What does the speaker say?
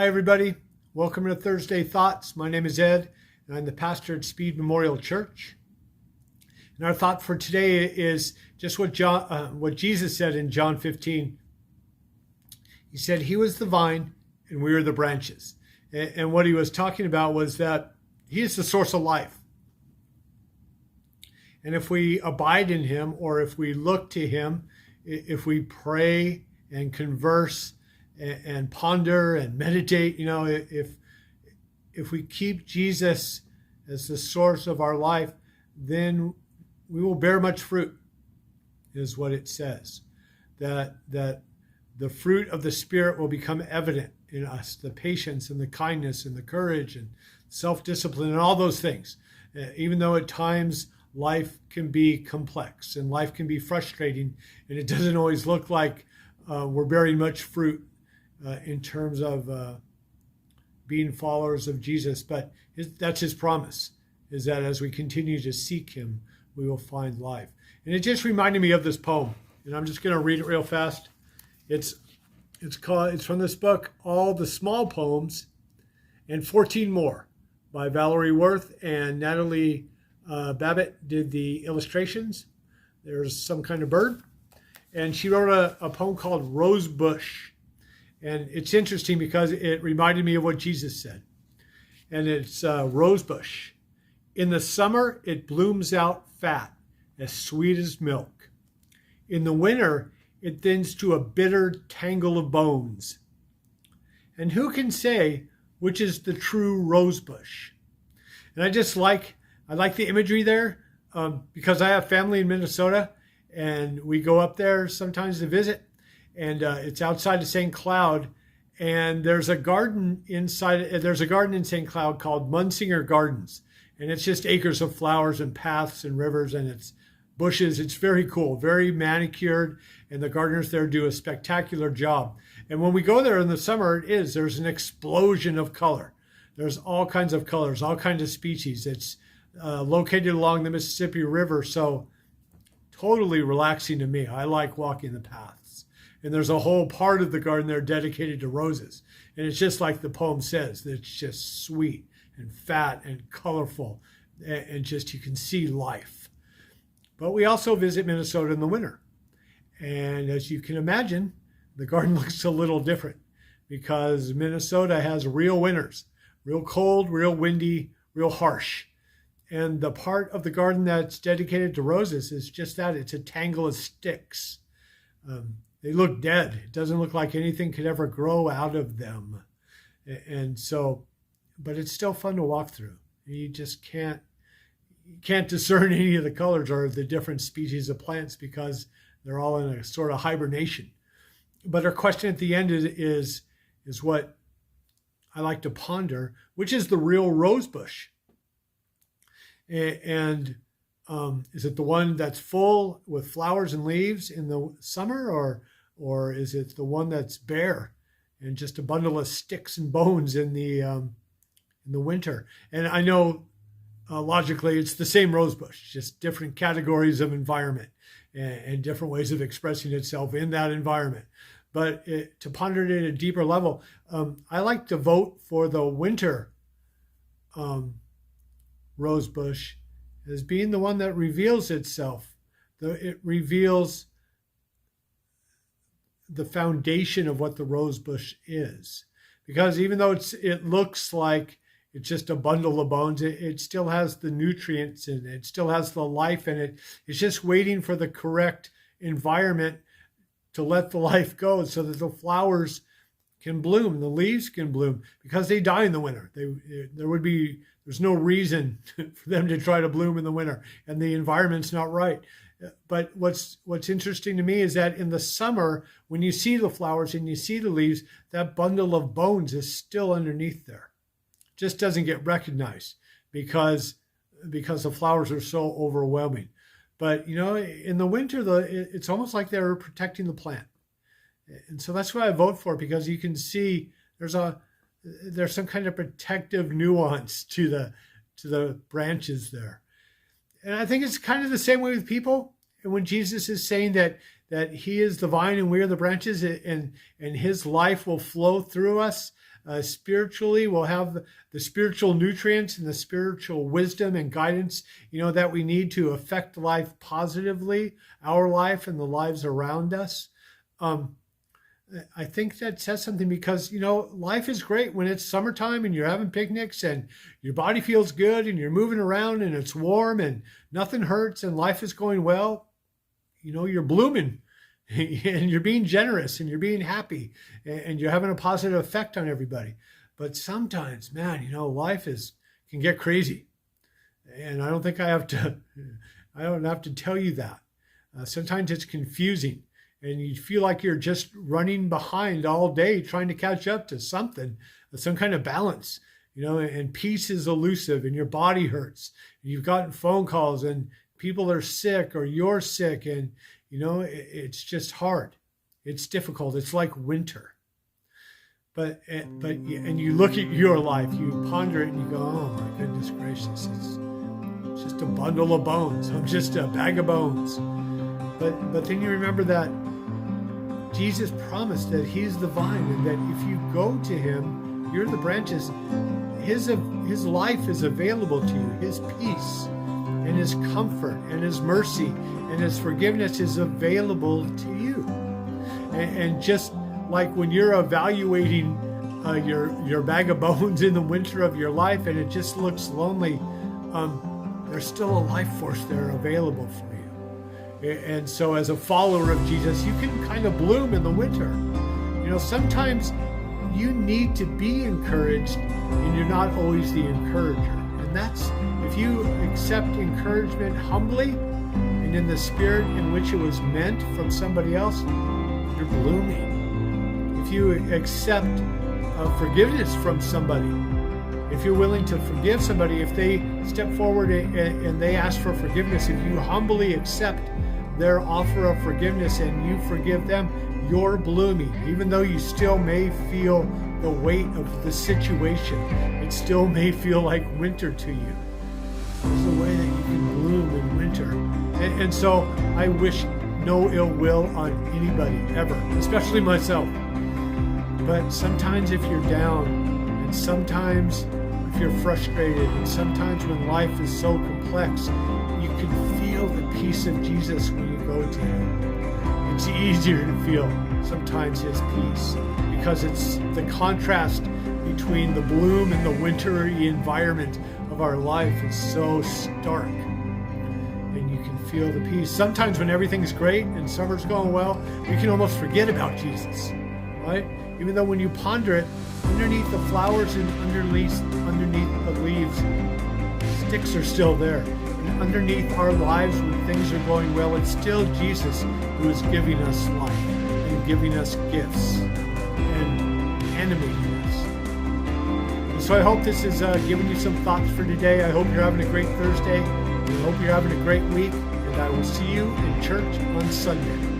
Hi, everybody. Welcome to Thursday Thoughts. My name is Ed, and I'm the pastor at Speed Memorial Church. And our thought for today is just what Jesus said in John 15. He said he was the vine and we are the branches. And what he was talking about was that he is the source of life. And if we abide in him, or if we look to him, if we pray and converse and ponder and meditate, if we keep Jesus as the source of our life, then we will bear much fruit, is what it says. That the fruit of the Spirit will become evident in us, the patience and the kindness and the courage and self-discipline and all those things. Even though at times life can be complex and life can be frustrating, and it doesn't always look like we're bearing much fruit in terms of being followers of Jesus. But that's his promise, is that as we continue to seek him, we will find life. And it just reminded me of this poem, and I'm just going to read it real fast. It's from this book, All the Small Poems and 14 More, by Valerie Worth, and Natalie Babbitt did the illustrations. There's some kind of bird, and she wrote a poem called Rosebush. And it's interesting because it reminded me of what Jesus said. And it's rosebush. In the summer, it blooms out fat, as sweet as milk. In the winter, it thins to a bitter tangle of bones. And who can say which is the true rosebush? And I like the imagery there because I have family in Minnesota, and we go up there sometimes to visit. And it's outside of St. Cloud, and there's a garden in St. Cloud called Munsinger Gardens, and it's just acres of flowers and paths and rivers, and it's bushes. It's very cool, very manicured, and the gardeners there do a spectacular job. And when we go there in the summer, there's an explosion of color. There's all kinds of colors, all kinds of species. It's located along the Mississippi River, so totally relaxing to me. I like walking the paths. And there's a whole part of the garden there dedicated to roses. And it's just like the poem says, that it's just sweet and fat and colorful, and just you can see life. But we also visit Minnesota in the winter. And as you can imagine, the garden looks a little different because Minnesota has real winters, real cold, real windy, real harsh. And the part of the garden that's dedicated to roses is just that. It's a tangle of sticks. They look dead. It doesn't look like anything could ever grow out of them. And so, but it's still fun to walk through. You just can't discern any of the colors or the different species of plants because they're all in a sort of hibernation. But our question at the end is what I like to ponder, which is the real rosebush. And is it the one that's full with flowers and leaves in the summer, or is it the one that's bare and just a bundle of sticks and bones in the winter? And I know logically it's the same rosebush, just different categories of environment and different ways of expressing itself in that environment. But to ponder it at a deeper level, I like to vote for the winter rosebush as being the one that reveals itself. It reveals the foundation of what the rosebush is. Because even though it looks like it's just a bundle of bones, it still has the nutrients in it. It still has the life in it. It's just waiting for the correct environment to let the life go so that the flowers can bloom, the leaves can bloom, because they die in the winter. There's no reason for them to try to bloom in the winter, and the environment's not right. But what's interesting to me is that in the summer, when you see the flowers and you see the leaves, that bundle of bones is still underneath there. Just doesn't get recognized because the flowers are so overwhelming. But in the winter, it's almost like they're protecting the plant. And so that's what I vote for, because you can see there's some kind of protective nuance to the branches there. And I think it's kind of the same way with people. And when Jesus is saying that he is the vine and we are the branches, and his life will flow through us, spiritually. We'll have the spiritual nutrients and the spiritual wisdom and guidance, that we need to affect life positively, our life and the lives around us. I think that says something because, life is great when it's summertime and you're having picnics and your body feels good and you're moving around and it's warm and nothing hurts and life is going well. You're blooming and you're being generous and you're being happy and you're having a positive effect on everybody. But sometimes, man, life can get crazy. And I don't think I don't have to tell you that. Sometimes it's confusing. And you feel like you're just running behind all day trying to catch up to something, some kind of balance, and peace is elusive and your body hurts. You've gotten phone calls and people are sick or you're sick and, it's just hard. It's difficult. It's like winter. But you look at your life, you ponder it and you go, oh my goodness gracious, it's just a bundle of bones. I'm just a bag of bones. But then you remember that Jesus promised that he's the vine and that if you go to him, you're the branches. His life is available to you. His peace and his comfort and his mercy and his forgiveness is available to you. And just like when you're evaluating your bag of bones in the winter of your life and it just looks lonely, there's still a life force there available for you. And so as a follower of Jesus, you can kind of bloom in the winter. Sometimes you need to be encouraged and you're not always the encourager. And that's, if you accept encouragement humbly and in the spirit in which it was meant from somebody else, you're blooming. If you accept forgiveness from somebody, if you're willing to forgive somebody, if they step forward and they ask for forgiveness, if you humbly accept their offer of forgiveness and you forgive them, you're blooming. Even though you still may feel the weight of the situation, it still may feel like winter to you. There's a way that you can bloom in winter. And so I wish no ill will on anybody ever, especially myself. But sometimes if you're down, and sometimes if you're frustrated, and sometimes when life is so complex, you can feel the peace of Jesus when you go to him. It's easier to feel sometimes his peace because it's the contrast between the bloom and the wintry environment of our life is so stark. And you can feel the peace. Sometimes when everything's great and summer's going well, we can almost forget about Jesus, right? Even though when you ponder it, underneath the flowers and underneath the leaves, sticks are still there. And underneath our lives when things are going well, it's still Jesus who is giving us life and giving us gifts and animating us. And so I hope this has given you some thoughts for today. I hope you're having a great Thursday. I hope you're having a great week. And I will see you in church on Sunday.